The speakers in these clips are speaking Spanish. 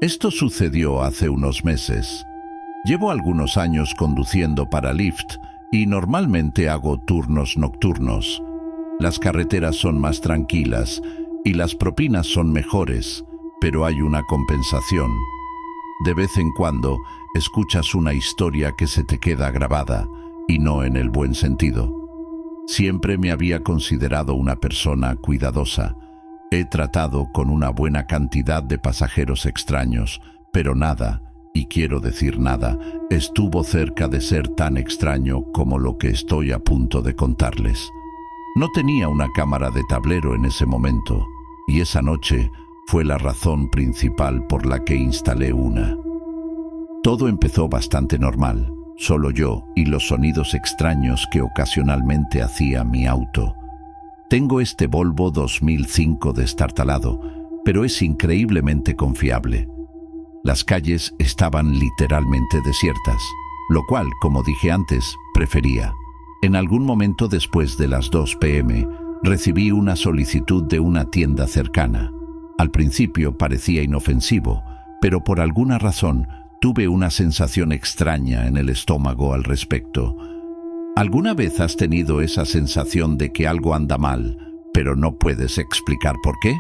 Esto sucedió hace unos meses. Llevo algunos años conduciendo para Lyft y normalmente hago turnos nocturnos. Las carreteras son más tranquilas y las propinas son mejores, pero hay una compensación. De vez en cuando escuchas una historia que se te queda grabada, y no en el buen sentido. Siempre me había considerado una persona cuidadosa. He tratado con una buena cantidad de pasajeros extraños, pero nada, y quiero decir nada, estuvo cerca de ser tan extraño como lo que estoy a punto de contarles. No tenía una cámara de tablero en ese momento, y esa noche fue la razón principal por la que instalé una. Todo empezó bastante normal, solo yo y los sonidos extraños que ocasionalmente hacía mi auto. Tengo este Volvo 2005 destartalado, pero es increíblemente confiable. Las calles estaban literalmente desiertas, lo cual, como dije antes, prefería. En algún momento después de las 2 p.m., recibí una solicitud de una tienda cercana. Al principio parecía inofensivo, pero por alguna razón tuve una sensación extraña en el estómago al respecto. ¿Alguna vez has tenido esa sensación de que algo anda mal, pero no puedes explicar por qué?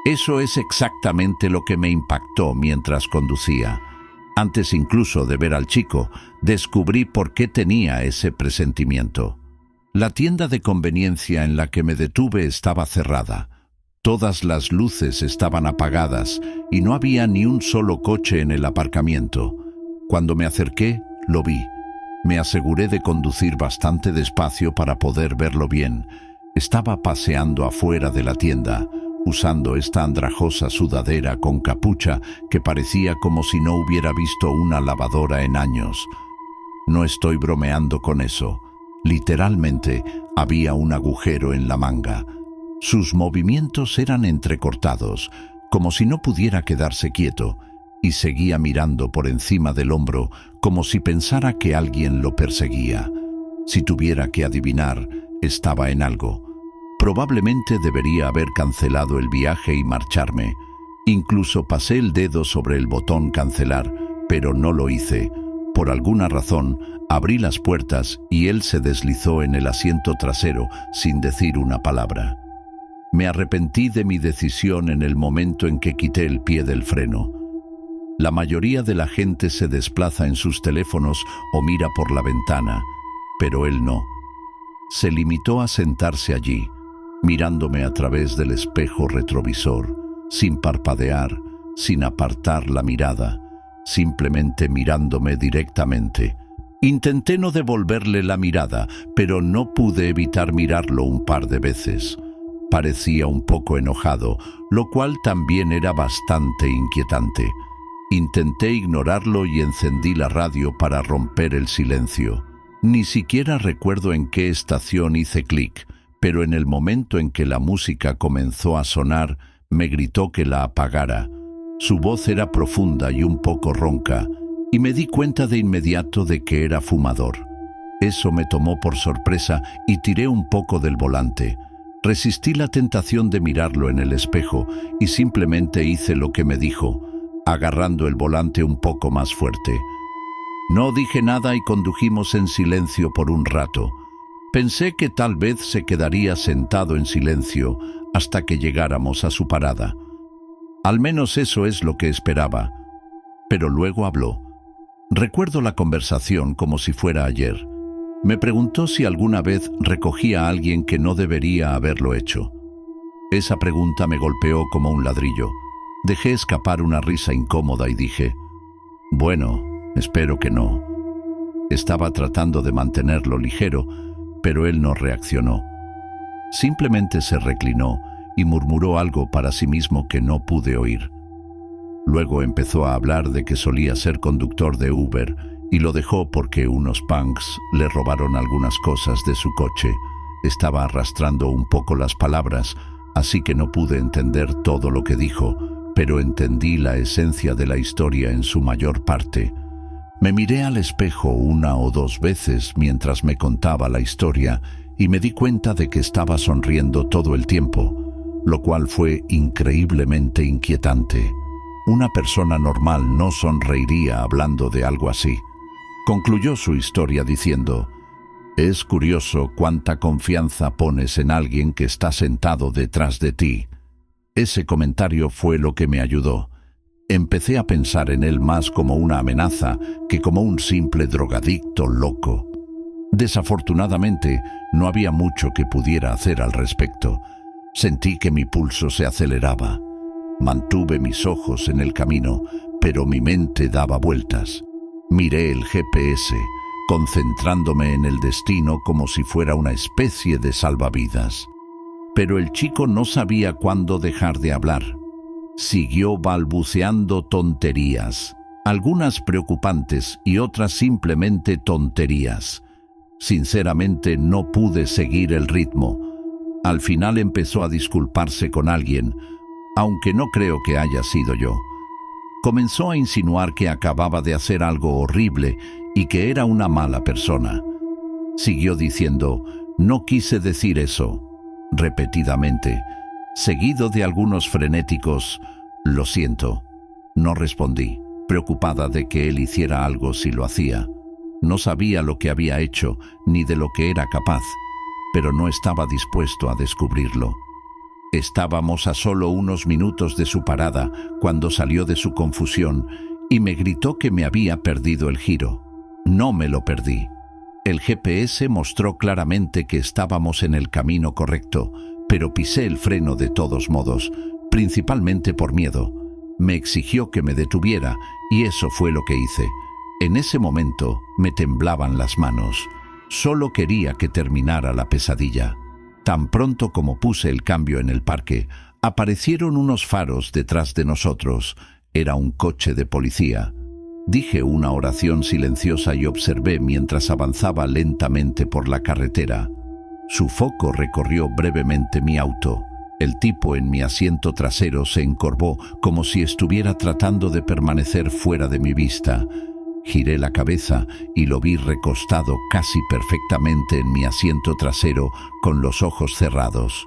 Eso es exactamente lo que me impactó mientras conducía. Antes incluso de ver al chico, descubrí por qué tenía ese presentimiento. La tienda de conveniencia en la que me detuve estaba cerrada. Todas las luces estaban apagadas y no había ni un solo coche en el aparcamiento. Cuando me acerqué, lo vi. Me aseguré de conducir bastante despacio para poder verlo bien. Estaba paseando afuera de la tienda, usando esta andrajosa sudadera con capucha que parecía como si no hubiera visto una lavadora en años. No estoy bromeando con eso. Literalmente, había un agujero en la manga. Sus movimientos eran entrecortados, como si no pudiera quedarse quieto, y seguía mirando por encima del hombro como si pensara que alguien lo perseguía. Si tuviera que adivinar, estaba en algo. Probablemente debería haber cancelado el viaje y marcharme. Incluso pasé el dedo sobre el botón cancelar, pero no lo hice. Por alguna razón, abrí las puertas y él se deslizó en el asiento trasero sin decir una palabra. Me arrepentí de mi decisión en el momento en que quité el pie del freno. La mayoría de la gente se desplaza en sus teléfonos o mira por la ventana, pero él no. Se limitó a sentarse allí, mirándome a través del espejo retrovisor, sin parpadear, sin apartar la mirada, simplemente mirándome directamente. Intenté no devolverle la mirada, pero no pude evitar mirarlo un par de veces. Parecía un poco enojado, lo cual también era bastante inquietante. Intenté ignorarlo y encendí la radio para romper el silencio. Ni siquiera recuerdo en qué estación hice clic, pero en el momento en que la música comenzó a sonar, me gritó que la apagara. Su voz era profunda y un poco ronca, y me di cuenta de inmediato de que era fumador. Eso me tomó por sorpresa y tiré un poco del volante. Resistí la tentación de mirarlo en el espejo y simplemente hice lo que me dijo, agarrando el volante un poco más fuerte. No dije nada y condujimos en silencio por un rato. Pensé que tal vez se quedaría sentado en silencio hasta que llegáramos a su parada. Al menos eso es lo que esperaba. Pero luego habló. Recuerdo la conversación como si fuera ayer. Me preguntó si alguna vez recogía a alguien que no debería haberlo hecho. Esa pregunta me golpeó como un ladrillo. Dejé escapar una risa incómoda y dije, bueno, espero que no. Estaba tratando de mantenerlo ligero, pero él no reaccionó. Simplemente se reclinó y murmuró algo para sí mismo que no pude oír. Luego empezó a hablar de que solía ser conductor de Uber y lo dejó porque unos punks le robaron algunas cosas de su coche. Estaba arrastrando un poco las palabras, así que no pude entender todo lo que dijo, pero entendí la esencia de la historia en su mayor parte. Me miré al espejo una o dos veces mientras me contaba la historia y me di cuenta de que estaba sonriendo todo el tiempo, lo cual fue increíblemente inquietante. Una persona normal no sonreiría hablando de algo así. Concluyó su historia diciendo: «Es curioso cuánta confianza pones en alguien que está sentado detrás de ti». Ese comentario fue lo que me ayudó. Empecé a pensar en él más como una amenaza que como un simple drogadicto loco. Desafortunadamente, no había mucho que pudiera hacer al respecto. Sentí que mi pulso se aceleraba. Mantuve mis ojos en el camino, pero mi mente daba vueltas. Miré el GPS, concentrándome en el destino como si fuera una especie de salvavidas. Pero el chico no sabía cuándo dejar de hablar. Siguió balbuceando tonterías, algunas preocupantes y otras simplemente tonterías. Sinceramente no pude seguir el ritmo. Al final empezó a disculparse con alguien, aunque no creo que haya sido yo. Comenzó a insinuar que acababa de hacer algo horrible y que era una mala persona. Siguió diciendo: «No quise decir eso», repetidamente, seguido de algunos frenéticos «Lo siento». No respondí, preocupada de que él hiciera algo si lo hacía. No sabía lo que había hecho ni de lo que era capaz, pero no estaba dispuesto a descubrirlo. Estábamos a solo unos minutos de su parada cuando salió de su confusión y me gritó que me había perdido el giro. No me lo perdí. El GPS mostró claramente que estábamos en el camino correcto, pero pisé el freno de todos modos, principalmente por miedo. Me exigió que me detuviera y eso fue lo que hice. En ese momento me temblaban las manos. Solo quería que terminara la pesadilla. Tan pronto como puse el cambio en el parque, aparecieron unos faros detrás de nosotros. Era un coche de policía. Dije una oración silenciosa y observé mientras avanzaba lentamente por la carretera. Su foco recorrió brevemente mi auto. El tipo en mi asiento trasero se encorvó como si estuviera tratando de permanecer fuera de mi vista. Giré la cabeza y lo vi recostado casi perfectamente en mi asiento trasero con los ojos cerrados.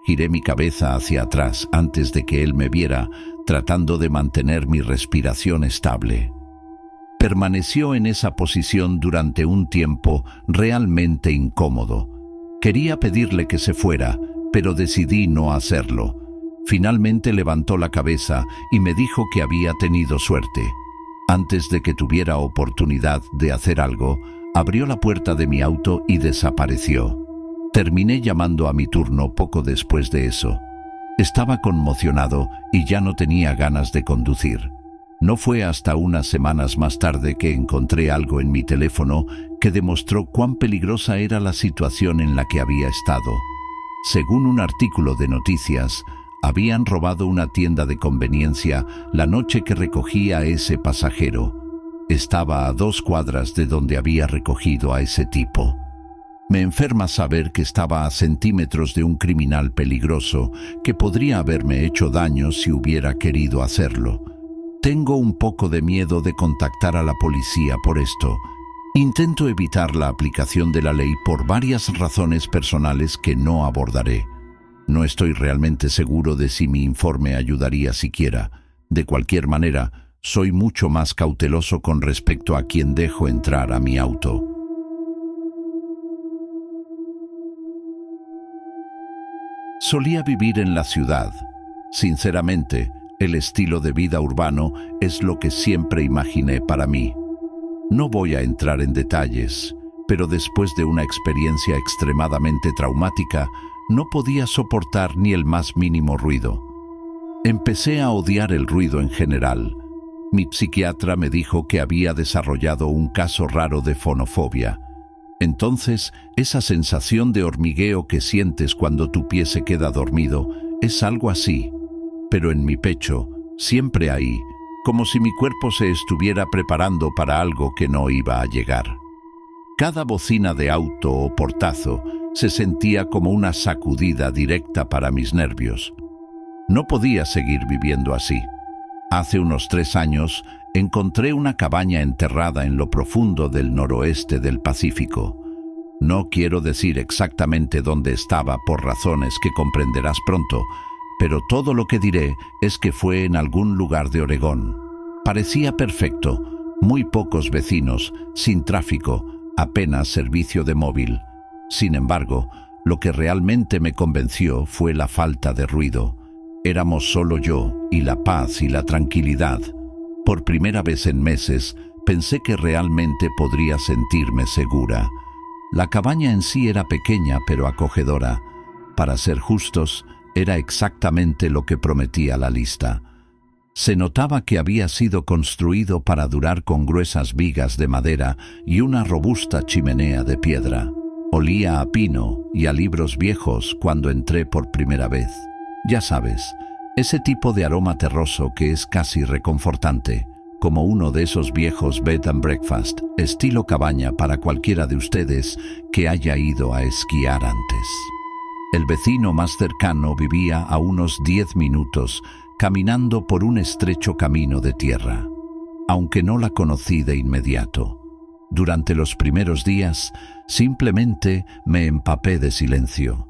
Giré mi cabeza hacia atrás antes de que él me viera, tratando de mantener mi respiración estable. Permaneció en esa posición durante un tiempo realmente incómodo. Quería pedirle que se fuera, pero decidí no hacerlo. Finalmente levantó la cabeza y me dijo que había tenido suerte. Antes de que tuviera oportunidad de hacer algo, abrió la puerta de mi auto y desapareció. Terminé llamando a mi turno poco después de eso. Estaba conmocionado y ya no tenía ganas de conducir. No fue hasta unas semanas más tarde que encontré algo en mi teléfono que demostró cuán peligrosa era la situación en la que había estado. Según un artículo de noticias, habían robado una tienda de conveniencia la noche que recogí a ese pasajero. Estaba a 2 cuadras de donde había recogido a ese tipo. Me enferma saber que estaba a centímetros de un criminal peligroso que podría haberme hecho daño si hubiera querido hacerlo. Tengo un poco de miedo de contactar a la policía por esto. Intento evitar la aplicación de la ley por varias razones personales que no abordaré. No estoy realmente seguro de si mi informe ayudaría siquiera. De cualquier manera, soy mucho más cauteloso con respecto a quién dejo entrar a mi auto. Solía vivir en la ciudad. Sinceramente, el estilo de vida urbano es lo que siempre imaginé para mí. No voy a entrar en detalles, pero después de una experiencia extremadamente traumática, no podía soportar ni el más mínimo ruido. Empecé a odiar el ruido en general. Mi psiquiatra me dijo que había desarrollado un caso raro de fonofobia. Entonces, esa sensación de hormigueo que sientes cuando tu pie se queda dormido es algo así, pero en mi pecho, siempre ahí, como si mi cuerpo se estuviera preparando para algo que no iba a llegar. Cada bocina de auto o portazo se sentía como una sacudida directa para mis nervios. No podía seguir viviendo así. Hace unos 3 años encontré una cabaña enterrada en lo profundo del noroeste del Pacífico. No quiero decir exactamente dónde estaba por razones que comprenderás pronto, pero todo lo que diré es que fue en algún lugar de Oregón. Parecía perfecto, muy pocos vecinos, sin tráfico, apenas servicio de móvil. Sin embargo, lo que realmente me convenció fue la falta de ruido. Éramos solo yo y la paz y la tranquilidad. Por primera vez en meses, pensé que realmente podría sentirme segura. La cabaña en sí era pequeña pero acogedora. Para ser justos, era exactamente lo que prometía la lista. Se notaba que había sido construido para durar con gruesas vigas de madera y una robusta chimenea de piedra. Olía a pino y a libros viejos cuando entré por primera vez. Ya sabes, ese tipo de aroma terroso que es casi reconfortante, como uno de esos viejos bed and breakfast, estilo cabaña para cualquiera de ustedes que haya ido a esquiar antes. El vecino más cercano vivía a unos 10 minutos, caminando por un estrecho camino de tierra, aunque no la conocí de inmediato. Durante los primeros días, simplemente me empapé de silencio.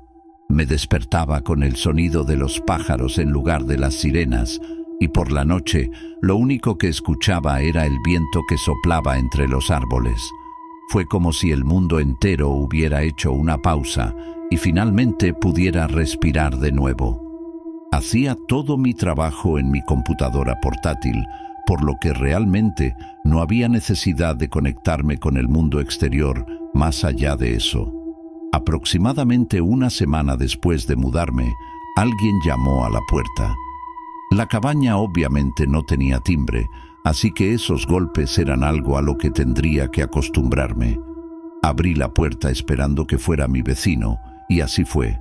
Me despertaba con el sonido de los pájaros en lugar de las sirenas, y por la noche lo único que escuchaba era el viento que soplaba entre los árboles. Fue como si el mundo entero hubiera hecho una pausa y finalmente pudiera respirar de nuevo. Hacía todo mi trabajo en mi computadora portátil, por lo que realmente no había necesidad de conectarme con el mundo exterior más allá de eso. Aproximadamente una semana después de mudarme, alguien llamó a la puerta. La cabaña obviamente no tenía timbre, así que esos golpes eran algo a lo que tendría que acostumbrarme. Abrí la puerta esperando que fuera mi vecino, y así fue.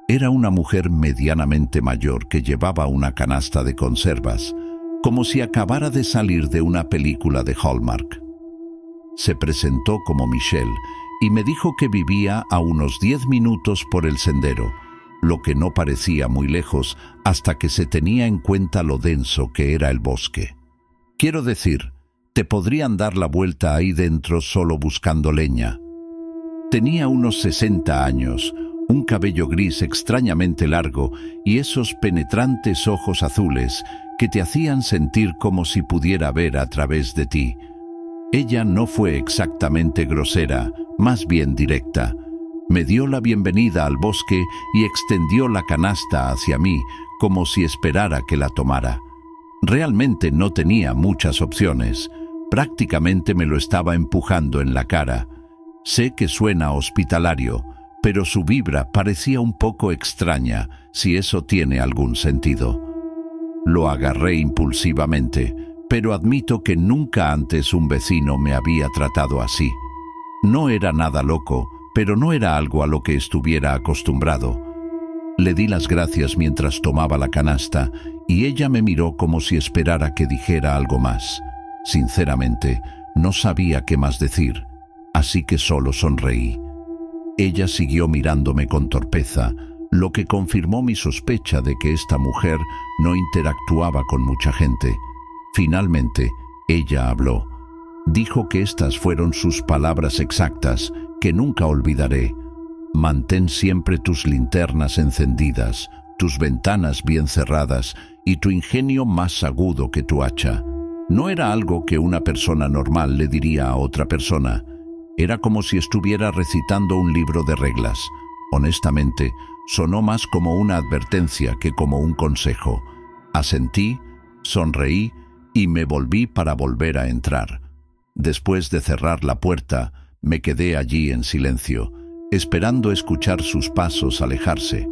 Era una mujer medianamente mayor que llevaba una canasta de conservas, como si acabara de salir de una película de Hallmark. Se presentó como Michelle y me dijo que vivía a unos 10 minutos por el sendero, lo que no parecía muy lejos hasta que se tenía en cuenta lo denso que era el bosque. Quiero decir, te podrían dar la vuelta ahí dentro solo buscando leña. Tenía unos 60 años, un cabello gris extrañamente largo y esos penetrantes ojos azules que te hacían sentir como si pudiera ver a través de ti. Ella no fue exactamente grosera, más bien directa. Me dio la bienvenida al bosque y extendió la canasta hacia mí, como si esperara que la tomara. Realmente no tenía muchas opciones. Prácticamente me lo estaba empujando en la cara. Sé que suena hospitalario, pero su vibra parecía un poco extraña, si eso tiene algún sentido. Lo agarré impulsivamente, pero admito que nunca antes un vecino me había tratado así. No era nada loco, pero no era algo a lo que estuviera acostumbrado. Le di las gracias mientras tomaba la canasta y ella me miró como si esperara que dijera algo más. Sinceramente, no sabía qué más decir, así que solo sonreí. Ella siguió mirándome con torpeza, lo que confirmó mi sospecha de que esta mujer no interactuaba con mucha gente. Finalmente, ella habló. Dijo que estas fueron sus palabras exactas, que nunca olvidaré. Mantén siempre tus linternas encendidas, tus ventanas bien cerradas y tu ingenio más agudo que tu hacha. No era algo que una persona normal le diría a otra persona. Era como si estuviera recitando un libro de reglas. Honestamente, sonó más como una advertencia que como un consejo. Asentí, sonreí y me volví para volver a entrar. Después de cerrar la puerta, me quedé allí en silencio, esperando escuchar sus pasos alejarse.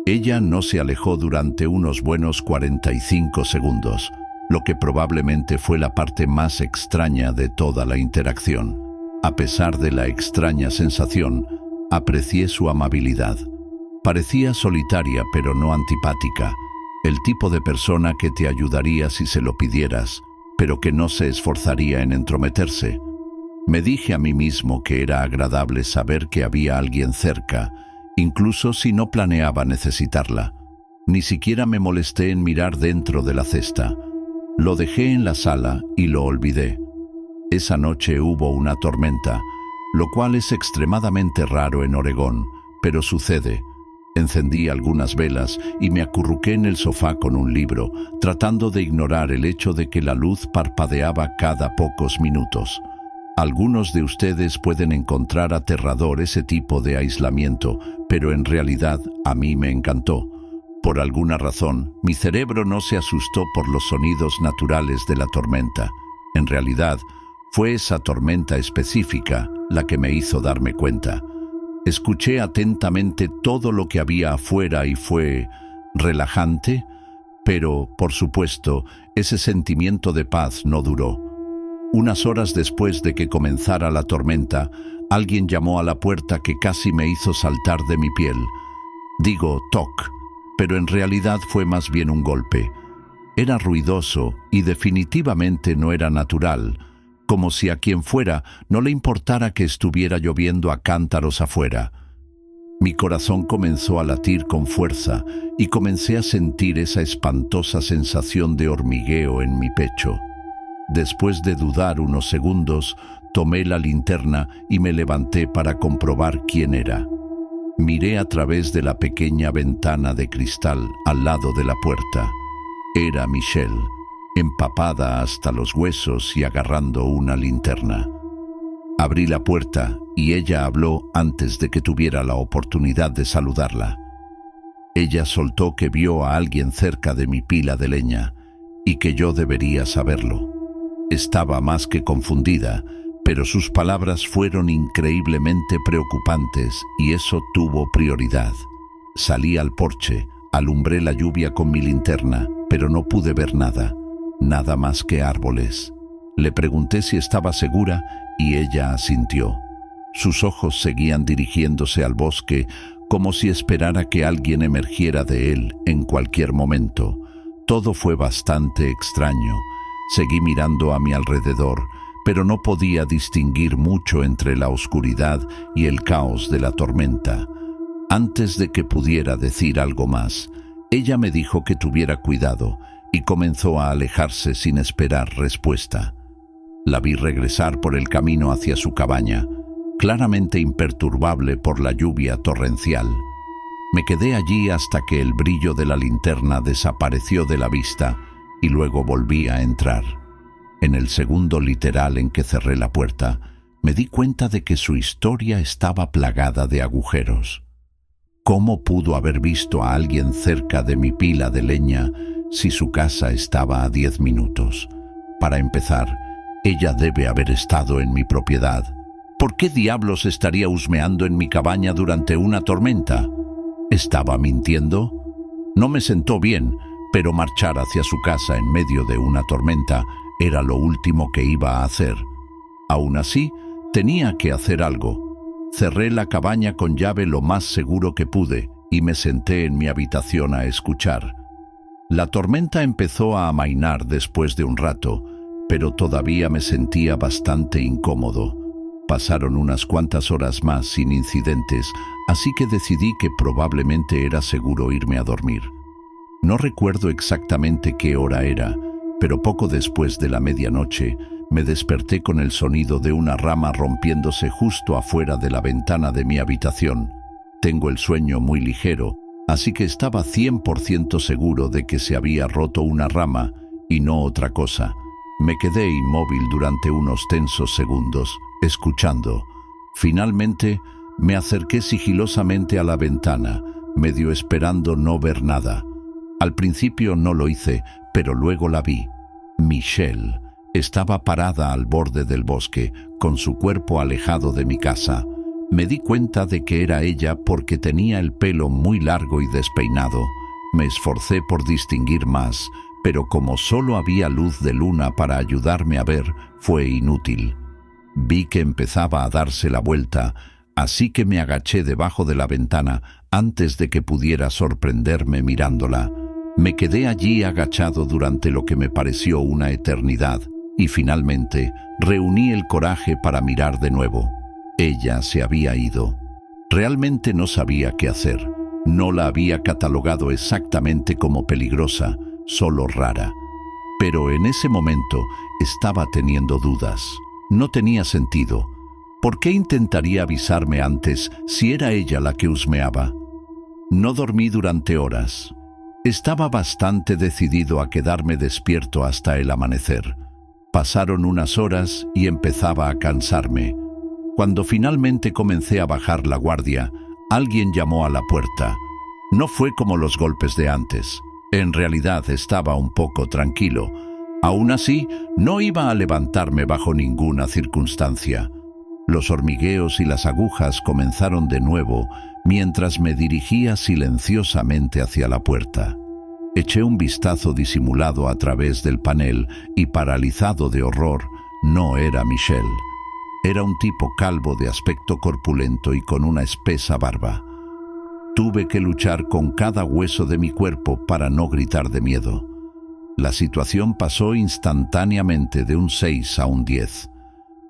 Ella no se alejó durante unos buenos 45 segundos, lo que probablemente fue la parte más extraña de toda la interacción. A pesar de la extraña sensación, aprecié su amabilidad. Parecía solitaria pero no antipática, el tipo de persona que te ayudaría si se lo pidieras, pero que no se esforzaría en entrometerse. Me dije a mí mismo que era agradable saber que había alguien cerca, incluso si no planeaba necesitarla. Ni siquiera me molesté en mirar dentro de la cesta. Lo dejé en la sala y lo olvidé. Esa noche hubo una tormenta, lo cual es extremadamente raro en Oregón, pero sucede. Encendí algunas velas y me acurruqué en el sofá con un libro, tratando de ignorar el hecho de que la luz parpadeaba cada pocos minutos. Algunos de ustedes pueden encontrar aterrador ese tipo de aislamiento, pero en realidad a mí me encantó. Por alguna razón, mi cerebro no se asustó por los sonidos naturales de la tormenta. En realidad, fue esa tormenta específica la que me hizo darme cuenta. Escuché atentamente todo lo que había afuera y fue relajante, pero, por supuesto, ese sentimiento de paz no duró. Unas horas después de que comenzara la tormenta, alguien llamó a la puerta que casi me hizo saltar de mi piel. Digo toc, pero en realidad fue más bien un golpe. Era ruidoso y definitivamente no era natural, como si a quien fuera no le importara que estuviera lloviendo a cántaros afuera. Mi corazón comenzó a latir con fuerza y comencé a sentir esa espantosa sensación de hormigueo en mi pecho. Después de dudar unos segundos, tomé la linterna y me levanté para comprobar quién era. Miré a través de la pequeña ventana de cristal al lado de la puerta. Era Michelle, empapada hasta los huesos y agarrando una linterna. Abrí la puerta y ella habló antes de que tuviera la oportunidad de saludarla. Ella soltó que vio a alguien cerca de mi pila de leña y que yo debería saberlo. Estaba más que confundida, pero sus palabras fueron increíblemente preocupantes y eso tuvo prioridad. Salí al porche, alumbré la lluvia con mi linterna, pero no pude ver nada, nada más que árboles. Le pregunté si estaba segura y ella asintió. Sus ojos seguían dirigiéndose al bosque como si esperara que alguien emergiera de él en cualquier momento. Todo fue bastante extraño. Seguí mirando a mi alrededor, pero no podía distinguir mucho entre la oscuridad y el caos de la tormenta. Antes de que pudiera decir algo más, ella me dijo que tuviera cuidado y comenzó a alejarse sin esperar respuesta. La vi regresar por el camino hacia su cabaña, claramente imperturbable por la lluvia torrencial. Me quedé allí hasta que el brillo de la linterna desapareció de la vista y luego volví a entrar. En el segundo literal en que cerré la puerta, me di cuenta de que su historia estaba plagada de agujeros. ¿Cómo pudo haber visto a alguien cerca de mi pila de leña si su casa estaba a 10 minutos? Para empezar, ella debe haber estado en mi propiedad. ¿Por qué diablos estaría husmeando en mi cabaña durante una tormenta? ¿Estaba mintiendo? No me sentó bien, pero marchar hacia su casa en medio de una tormenta era lo último que iba a hacer. Aún así, tenía que hacer algo. Cerré la cabaña con llave lo más seguro que pude y me senté en mi habitación a escuchar. La tormenta empezó a amainar después de un rato, pero todavía me sentía bastante incómodo. Pasaron unas cuantas horas más sin incidentes, así que decidí que probablemente era seguro irme a dormir. No recuerdo exactamente qué hora era, pero poco después de la medianoche me desperté con el sonido de una rama rompiéndose justo afuera de la ventana de mi habitación. Tengo el sueño muy ligero, así que estaba 100% seguro de que se había roto una rama y no otra cosa. Me quedé inmóvil durante unos tensos segundos, escuchando. Finalmente, me acerqué sigilosamente a la ventana, medio esperando no ver nada. Al principio no lo hice, pero luego la vi. Michelle estaba parada al borde del bosque, con su cuerpo alejado de mi casa. Me di cuenta de que era ella porque tenía el pelo muy largo y despeinado. Me esforcé por distinguir más, pero como solo había luz de luna para ayudarme a ver, fue inútil. Vi que empezaba a darse la vuelta, así que me agaché debajo de la ventana antes de que pudiera sorprenderme mirándola. Me quedé allí agachado durante lo que me pareció una eternidad y finalmente reuní el coraje para mirar de nuevo. Ella se había ido. Realmente no sabía qué hacer. No la había catalogado exactamente como peligrosa, solo rara. Pero en ese momento estaba teniendo dudas. No tenía sentido. ¿Por qué intentaría avisarme antes si era ella la que husmeaba? No dormí durante horas. Estaba bastante decidido a quedarme despierto hasta el amanecer. Pasaron unas horas y empezaba a cansarme. Cuando finalmente comencé a bajar la guardia, alguien llamó a la puerta. No fue como los golpes de antes. En realidad estaba un poco tranquilo. Aún así, no iba a levantarme bajo ninguna circunstancia. Los hormigueos y las agujas comenzaron de nuevo mientras me dirigía silenciosamente hacia la puerta. Eché un vistazo disimulado a través del panel y, paralizado de horror, no era Michel. Era un tipo calvo de aspecto corpulento y con una espesa barba. Tuve que luchar con cada hueso de mi cuerpo para no gritar de miedo. La situación pasó instantáneamente de un 6 a un 10.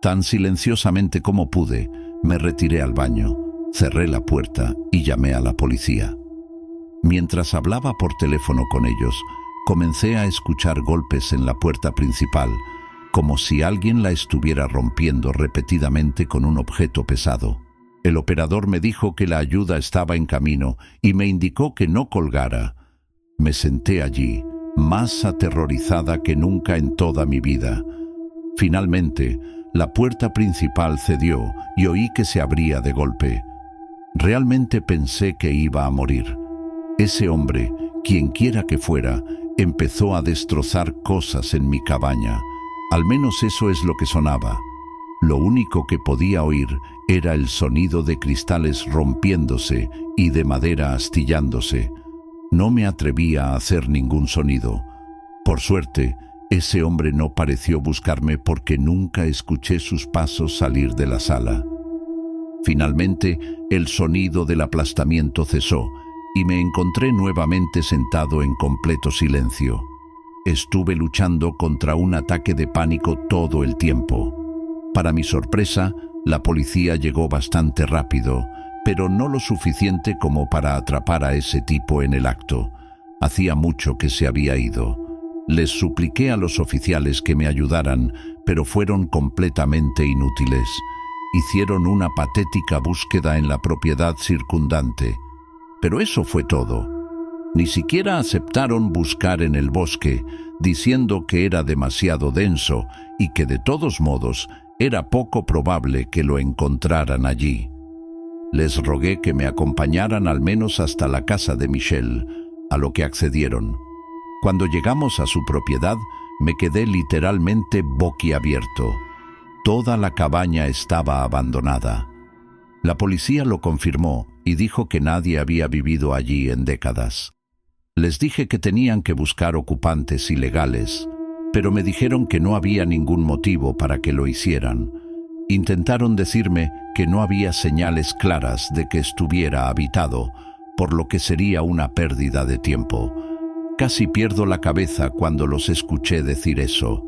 Tan silenciosamente como pude, me retiré al baño, cerré la puerta y llamé a la policía. Mientras hablaba por teléfono con ellos, comencé a escuchar golpes en la puerta principal, como si alguien la estuviera rompiendo repetidamente con un objeto pesado. El operador me dijo que la ayuda estaba en camino y me indicó que no colgara. Me senté allí, más aterrorizada que nunca en toda mi vida. Finalmente, la puerta principal cedió y oí que se abría de golpe. Realmente pensé que iba a morir. Ese hombre, quienquiera que fuera, empezó a destrozar cosas en mi cabaña. Al menos eso es lo que sonaba. Lo único que podía oír era el sonido de cristales rompiéndose y de madera astillándose. No me atrevía a hacer ningún sonido. Por suerte, ese hombre no pareció buscarme porque nunca escuché sus pasos salir de la sala. Finalmente, el sonido del aplastamiento cesó y me encontré nuevamente sentado en completo silencio. Estuve luchando contra un ataque de pánico todo el tiempo. Para mi sorpresa, la policía llegó bastante rápido, pero no lo suficiente como para atrapar a ese tipo en el acto. Hacía mucho que se había ido. Les supliqué a los oficiales que me ayudaran, pero fueron completamente inútiles. Hicieron una patética búsqueda en la propiedad circundante. Pero eso fue todo. Ni siquiera aceptaron buscar en el bosque, diciendo que era demasiado denso y que de todos modos era poco probable que lo encontraran allí. Les rogué que me acompañaran al menos hasta la casa de Michel, a lo que accedieron. Cuando llegamos a su propiedad, me quedé literalmente boquiabierto. Toda la cabaña estaba abandonada. La policía lo confirmó y dijo que nadie había vivido allí en décadas. Les dije que tenían que buscar ocupantes ilegales, pero me dijeron que no había ningún motivo para que lo hicieran. Intentaron decirme que no había señales claras de que estuviera habitado, por lo que sería una pérdida de tiempo. Casi pierdo la cabeza cuando los escuché decir eso.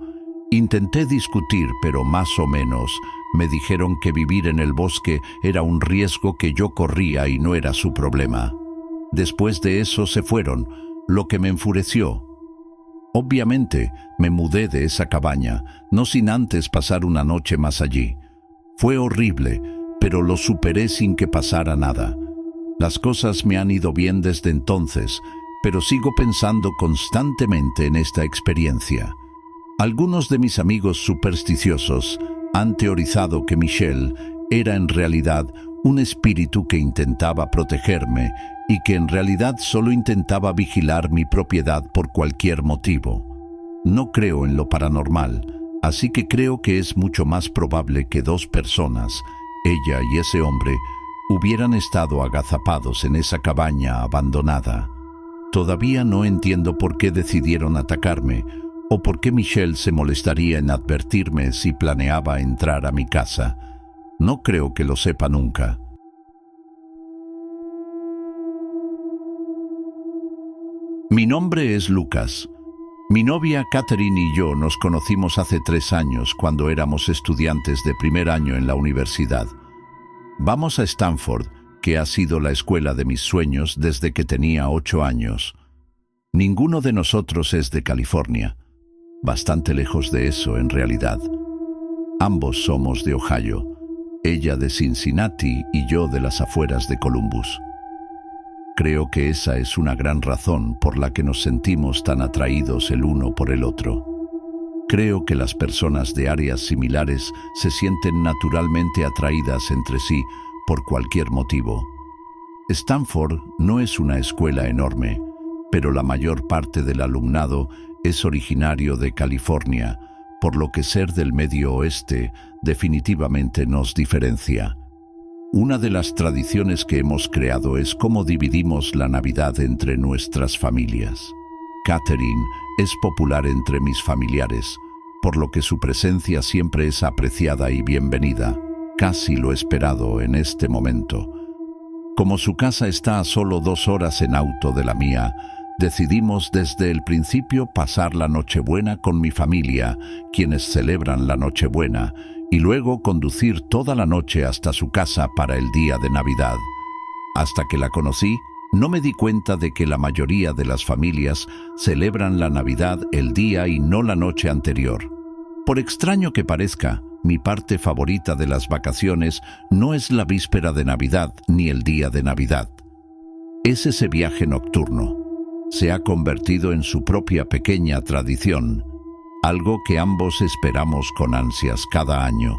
Intenté discutir, pero más o menos me dijeron que vivir en el bosque era un riesgo que yo corría y no era su problema. Después de eso se fueron, lo que me enfureció. Obviamente, me mudé de esa cabaña, no sin antes pasar una noche más allí. Fue horrible, pero lo superé sin que pasara nada. Las cosas me han ido bien desde entonces, pero sigo pensando constantemente en esta experiencia. Algunos de mis amigos supersticiosos han teorizado que Michel era en realidad un espíritu que intentaba protegerme y que en realidad solo intentaba vigilar mi propiedad por cualquier motivo. No creo en lo paranormal, así que creo que es mucho más probable que dos personas, ella y ese hombre, hubieran estado agazapados en esa cabaña abandonada. Todavía no entiendo por qué decidieron atacarme o por qué Michel se molestaría en advertirme si planeaba entrar a mi casa. No creo que lo sepa nunca. Mi nombre es Lucas. Mi novia Catherine y yo nos conocimos hace 3 años cuando éramos estudiantes de primer año en la universidad. Vamos a Stanford, que ha sido la escuela de mis sueños desde que tenía 8 años. Ninguno de nosotros es de California. Bastante lejos de eso, en realidad. Ambos somos de Ohio. Ella de Cincinnati y yo de las afueras de Columbus. creo que esa es una gran razón por la que nos sentimos tan atraídos el uno por el otro. Creo que las personas de áreas similares se sienten naturalmente atraídas entre sí por cualquier motivo. Stanford no es una escuela enorme, pero la mayor parte del alumnado es originario de California, por lo que ser del Medio Oeste definitivamente nos diferencia. Una de las tradiciones que hemos creado es cómo dividimos la Navidad entre nuestras familias. Catherine es popular entre mis familiares, por lo que su presencia siempre es apreciada y bienvenida, casi lo esperado en este momento. Como su casa está a solo 2 horas en auto de la mía, decidimos desde el principio pasar la Nochebuena con mi familia, quienes celebran la Nochebuena, y luego conducir toda la noche hasta su casa para el día de Navidad. Hasta que la conocí, no me di cuenta de que la mayoría de las familias celebran la Navidad el día y no la noche anterior. Por extraño que parezca, mi parte favorita de las vacaciones no es la víspera de Navidad ni el día de Navidad. Es ese viaje nocturno. Se ha convertido en su propia pequeña tradición, algo que ambos esperamos con ansias cada año.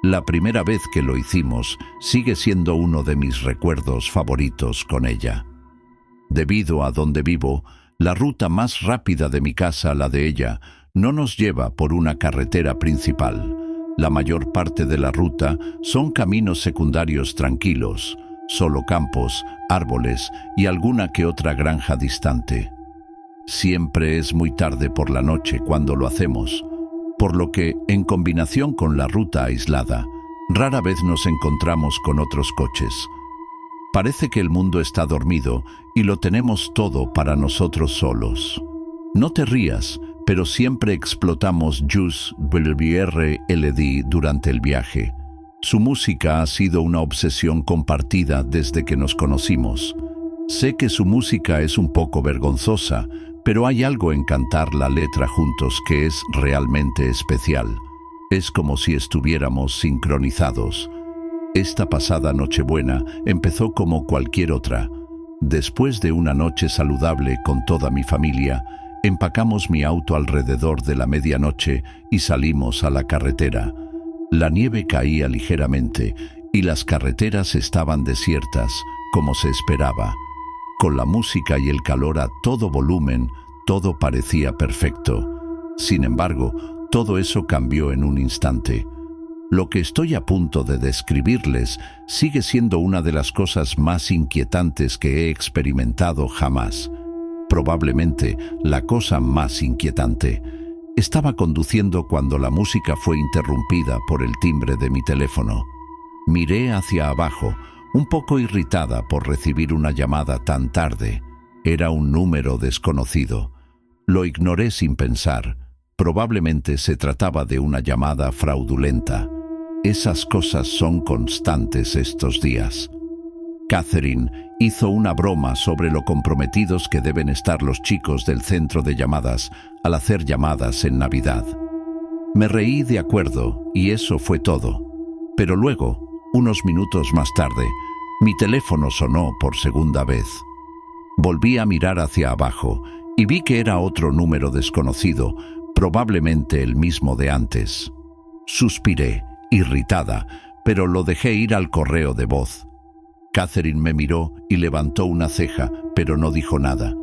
La primera vez que lo hicimos sigue siendo uno de mis recuerdos favoritos con ella. Debido a donde vivo, la ruta más rápida de mi casa a la de ella no nos lleva por una carretera principal. La mayor parte de la ruta son caminos secundarios tranquilos, solo campos, árboles y alguna que otra granja distante. Siempre es muy tarde por la noche cuando lo hacemos, por lo que, en combinación con la ruta aislada, rara vez nos encontramos con otros coches. Parece que el mundo está dormido y lo tenemos todo para nosotros solos. No te rías, pero siempre explotamos Juice WRLD durante el viaje. Su música ha sido una obsesión compartida desde que nos conocimos. Sé que su música es un poco vergonzosa, pero hay algo en cantar la letra juntos que es realmente especial. Es como si estuviéramos sincronizados. Esta pasada Nochebuena empezó como cualquier otra. Después de una noche saludable con toda mi familia, empacamos mi auto alrededor de la medianoche y salimos a la carretera. La nieve caía ligeramente y las carreteras estaban desiertas, como se esperaba. Con la música y el calor a todo volumen, todo parecía perfecto. Sin embargo, todo eso cambió en un instante. Lo que estoy a punto de describirles sigue siendo una de las cosas más inquietantes que he experimentado jamás. Probablemente la cosa más inquietante. Estaba conduciendo cuando la música fue interrumpida por el timbre de mi teléfono. Miré hacia abajo, un poco irritada por recibir una llamada tan tarde. Era un número desconocido. Lo ignoré sin pensar. Probablemente se trataba de una llamada fraudulenta. Esas cosas son constantes estos días. Catherine hizo una broma sobre lo comprometidos que deben estar los chicos del centro de llamadas al hacer llamadas en Navidad. Me reí de acuerdo y eso fue todo. Pero luego, unos minutos más tarde, mi teléfono sonó por segunda vez. Volví a mirar hacia abajo y vi que era otro número desconocido, probablemente el mismo de antes. Suspiré, irritada, pero lo dejé ir al correo de voz. Catherine me miró y levantó una ceja, pero no dijo nada.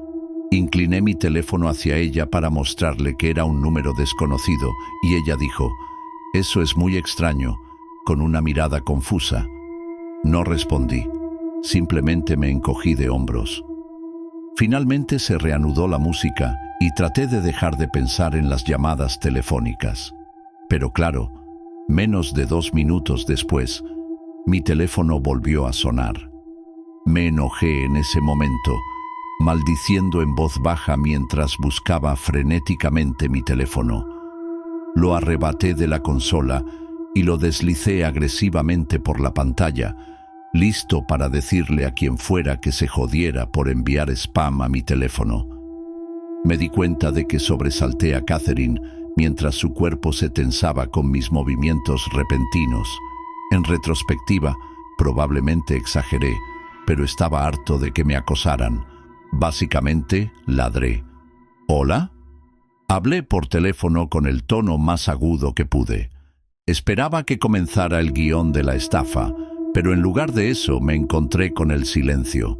Incliné mi teléfono hacia ella para mostrarle que era un número desconocido y ella dijo: «Eso es muy extraño», con una mirada confusa. No respondí, simplemente me encogí de hombros. Finalmente se reanudó la música y traté de dejar de pensar en las llamadas telefónicas. Pero claro, menos de 2 minutos después, mi teléfono volvió a sonar. Me enojé en ese momento, maldiciendo en voz baja mientras buscaba frenéticamente mi teléfono. Lo arrebaté de la consola y lo deslicé agresivamente por la pantalla, listo para decirle a quien fuera que se jodiera por enviar spam a mi teléfono. Me di cuenta de que sobresalté a Catherine mientras su cuerpo se tensaba con mis movimientos repentinos. En retrospectiva, probablemente exageré, pero estaba harto de que me acosaran. Básicamente, ladré. ¿Hola? Hablé por teléfono con el tono más agudo que pude. Esperaba que comenzara el guión de la estafa, pero en lugar de eso me encontré con el silencio.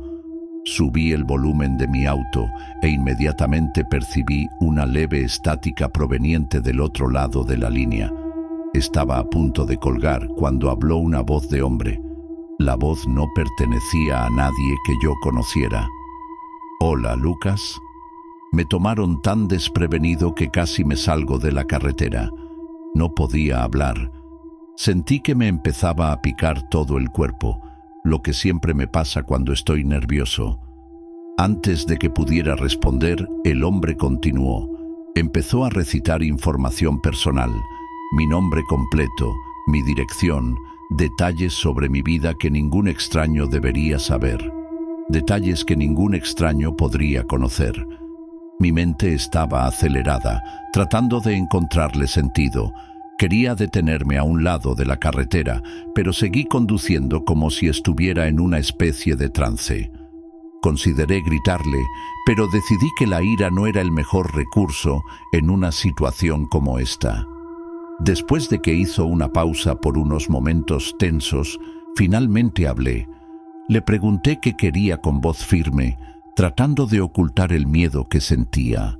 Subí el volumen de mi auto e inmediatamente percibí una leve estática proveniente del otro lado de la línea. Estaba a punto de colgar cuando habló una voz de hombre. La voz no pertenecía a nadie que yo conociera. «Hola, Lucas». Me tomaron tan desprevenido que casi me salgo de la carretera. No podía hablar. Sentí que me empezaba a picar todo el cuerpo, lo que siempre me pasa cuando estoy nervioso. Antes de que pudiera responder, el hombre continuó. Empezó a recitar información personal, mi nombre completo, mi dirección, detalles sobre mi vida que ningún extraño debería saber, detalles que ningún extraño podría conocer. Mi mente estaba acelerada, tratando de encontrarle sentido. Quería detenerme a un lado de la carretera, pero seguí conduciendo como si estuviera en una especie de trance. Consideré gritarle, pero decidí que la ira no era el mejor recurso en una situación como esta. Después de que hizo una pausa por unos momentos tensos, finalmente hablé. Le pregunté qué quería con voz firme, tratando de ocultar el miedo que sentía.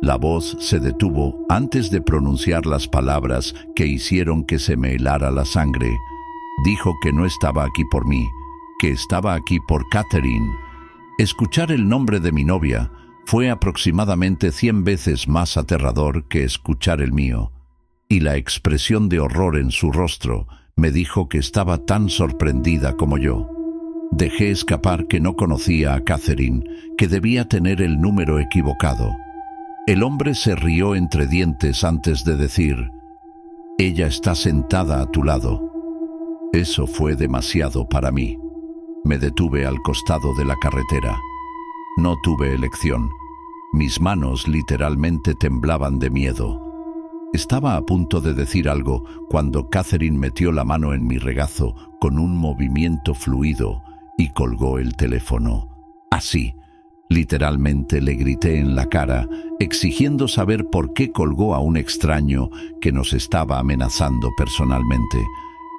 La voz se detuvo antes de pronunciar las palabras que hicieron que se me helara la sangre. Dijo que no estaba aquí por mí, que estaba aquí por Catherine. Escuchar el nombre de mi novia fue aproximadamente 100 veces más aterrador que escuchar el mío, y la expresión de horror en su rostro me dijo que estaba tan sorprendida como yo. Dejé escapar que no conocía a Catherine, que debía tener el número equivocado. El hombre se rió entre dientes antes de decir: «Ella está sentada a tu lado». Eso fue demasiado para mí. Me detuve al costado de la carretera. No tuve elección. Mis manos literalmente temblaban de miedo. Estaba a punto de decir algo cuando Catherine metió la mano en mi regazo con un movimiento fluido y colgó el teléfono. Así, literalmente le grité en la cara, exigiendo saber por qué colgó a un extraño que nos estaba amenazando personalmente.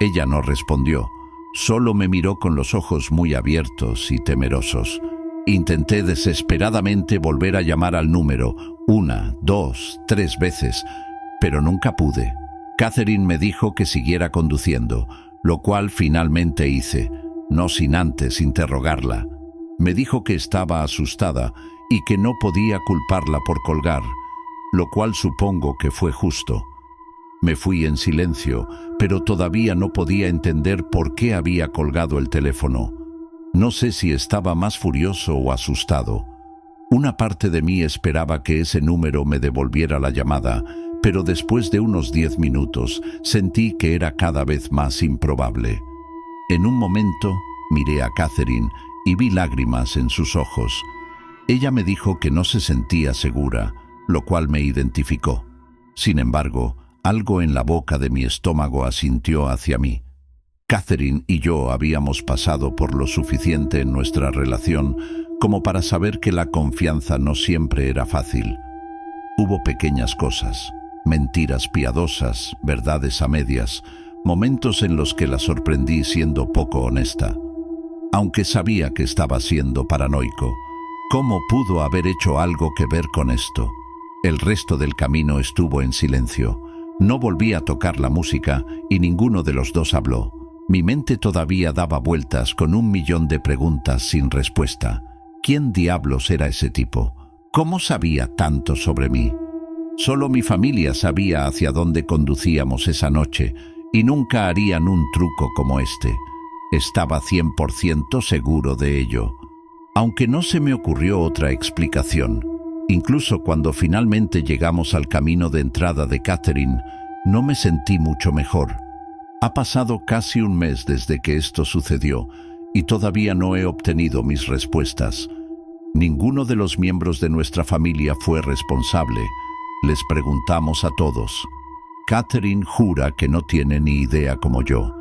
Ella no respondió, solo me miró con los ojos muy abiertos y temerosos. Intenté desesperadamente volver a llamar al número, 1, 2, 3 veces, pero nunca pude. Catherine me dijo que siguiera conduciendo, lo cual finalmente hice, no sin antes interrogarla. Me dijo que estaba asustada y que no podía culparla por colgar, lo cual supongo que fue justo. Me fui en silencio, pero todavía no podía entender por qué había colgado el teléfono. No sé si estaba más furioso o asustado. Una parte de mí esperaba que ese número me devolviera la llamada, pero después de unos 10 minutos sentí que era cada vez más improbable. En un momento miré a Catherine y vi lágrimas en sus ojos. Ella me dijo que no se sentía segura, lo cual me identificó. Sin embargo, algo en la boca de mi estómago asintió hacia mí. Catherine y yo habíamos pasado por lo suficiente en nuestra relación como para saber que la confianza no siempre era fácil. Hubo pequeñas cosas, mentiras piadosas, verdades a medias, momentos en los que la sorprendí siendo poco honesta. Aunque sabía que estaba siendo paranoico, ¿cómo pudo haber hecho algo que ver con esto? El resto del camino estuvo en silencio. No volví a tocar la música y ninguno de los dos habló. Mi mente todavía daba vueltas con 1.000.000 de preguntas sin respuesta. ¿Quién diablos era ese tipo? ¿Cómo sabía tanto sobre mí? Solo mi familia sabía hacia dónde conducíamos esa noche y nunca harían un truco como este. Estaba 100% seguro de ello. Aunque no se me ocurrió otra explicación. Incluso cuando finalmente llegamos al camino de entrada de Catherine, no me sentí mucho mejor. Ha pasado casi un mes desde que esto sucedió y todavía no he obtenido mis respuestas. Ninguno de los miembros de nuestra familia fue responsable. Les preguntamos a todos. Catherine jura que no tiene ni idea como yo.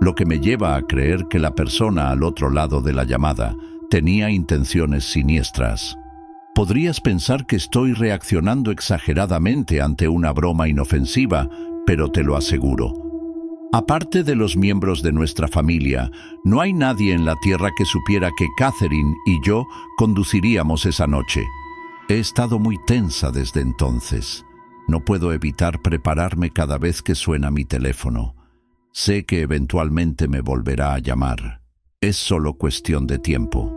lo que me lleva a creer que la persona al otro lado de la llamada tenía intenciones siniestras. Podrías pensar que estoy reaccionando exageradamente ante una broma inofensiva, pero te lo aseguro. Aparte de los miembros de nuestra familia, no hay nadie en la tierra que supiera que Catherine y yo conduciríamos esa noche. He estado muy tensa desde entonces. No puedo evitar prepararme cada vez que suena mi teléfono. Sé que eventualmente me volverá a llamar. Es solo cuestión de tiempo.